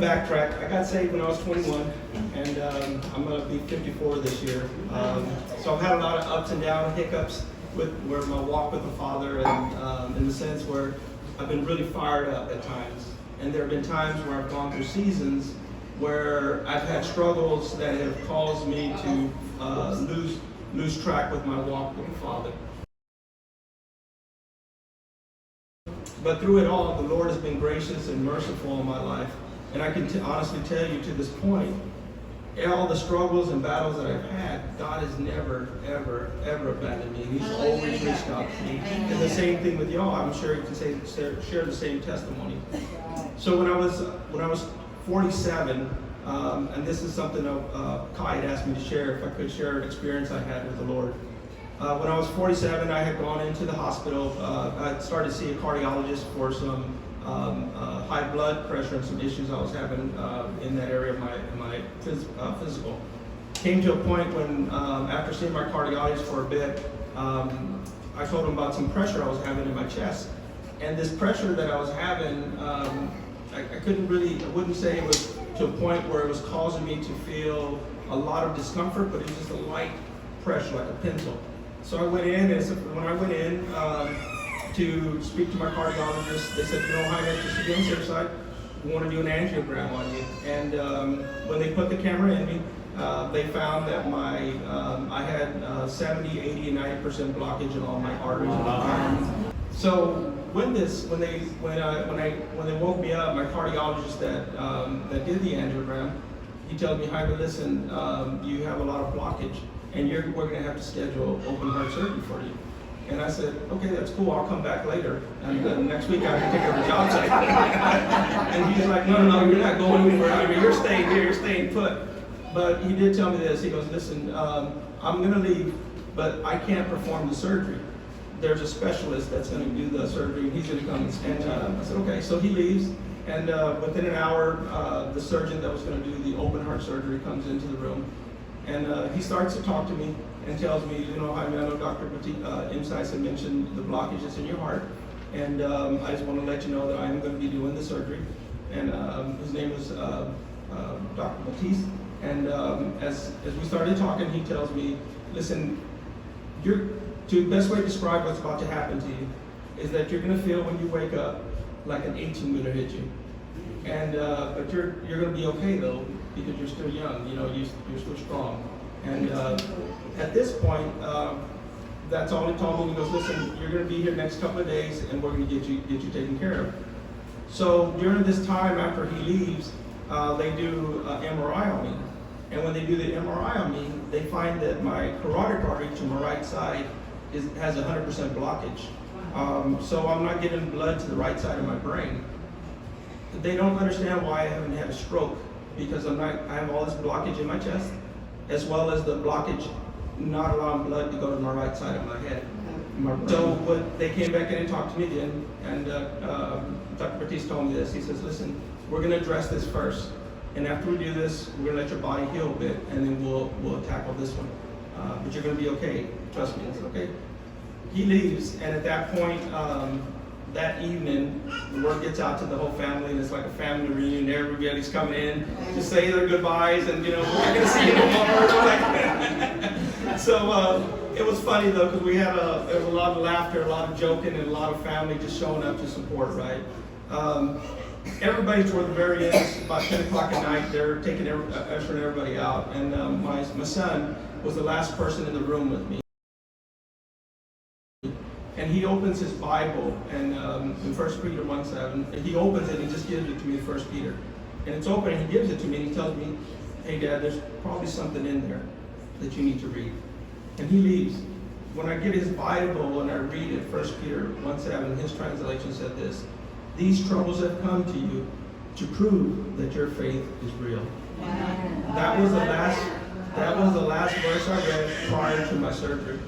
backtrack. I got saved when I was 21, and I'm going to be 54 this year. So I've had a lot of ups and downs, hiccups with where my walk with the Father, and in the sense where I've been really fired up at times. And there have been times where I've gone through seasons where I've had struggles that have caused me to lose track with my walk with the Father. But through it all, the Lord has been gracious and merciful in my life. And I can honestly tell you to this point, all the struggles and battles that I've had, God has never, ever, ever abandoned me. He's always reached out to me. And the same thing with y'all. I'm sure you can share the same testimony. So when I was 47, and this is something Kai had asked me to share, if I could share an experience I had with the Lord. When I was 47, I had gone into the hospital. I started to see a cardiologist for some high blood pressure and some issues I was having in that area of my physical. Came to a point when, after seeing my cardiologist for a bit, I told him about some pressure I was having in my chest. And this pressure that I was having, I wouldn't say it was to a point where it was causing me to feel a lot of discomfort, but it was just a light pressure, like a pencil. So I went in, and when I went in to speak to my cardiologist, they said, Jaime, just to be on the safe side, we want to do an angiogram on you. And when they put the camera in me, they found that I had 70, 80, and 90% blockage in all my arteries. Wow. So when they woke me up, my cardiologist that did the angiogram, he told me, Jaime, listen, you have a lot of blockage, and we're going to have to schedule open heart surgery for you. And I said, okay, that's cool, I'll come back later. And next week I have to take over the job site. And he's like, no, you're not going anywhere. I mean, you're staying here, you're staying put. But he did tell me this. He goes, listen, I'm going to leave, but I can't perform the surgery. There's a specialist that's going to do the surgery, and he's going to come. And I said, okay. So he leaves, and within an hour, the surgeon that was going to do the open heart surgery comes into the room. And he starts to talk to me and tells me, Jaime, I know Dr. Imsice had mentioned the blockages in your heart, and I just want to let you know that I am going to be doing the surgery. And his name was Dr. Ortiz. And as we started talking, he tells me, listen, the best way to describe what's about to happen to you is that you're going to feel when you wake up like an 18-wheeler hit you. And but you're going to be okay though, because you're still young. You're still strong. And at this point, that's all he told me. He goes, listen, you're going to be here next couple of days, and we're going to get you taken care of. So during this time after he leaves, they do MRI on me. And when they do the MRI on me, they find that my carotid artery to my right side has 100% blockage. So I'm not getting blood to the right side of my brain. They don't understand why I haven't had a stroke, because I have all this blockage in my chest, as well as the blockage not allowing blood to go to my right side of my head. So when they came back in and talked to me again, and Dr. Ortiz told me this. He says, listen, we're going to address this first, and after we do this, we're going to let your body heal a bit, and then we'll tackle this one. But you're going to be okay. Trust me, it's okay. He leaves, and at that point, that evening, the word gets out to the whole family, and it's like a family reunion. Everybody's coming in to say their goodbyes, and we're not going to see you no more. So it was funny though, because there was a lot of laughter, a lot of joking, and a lot of family just showing up to support. Right? Everybody toward the very end, about 10 o'clock at night, they're ushering everybody out, and my son was the last person in the room with me. And he opens his Bible, and in 1 Peter 1:7, he opens it and just gives it to me in 1 Peter. And it's open, and he gives it to me, and he tells me, hey Dad, there's probably something in there that you need to read. And he leaves. When I get his Bible and I read it, 1 Peter 1:7, his translation said this: these troubles have come to you to prove that your faith is real. That was the last verse I read prior to my surgery.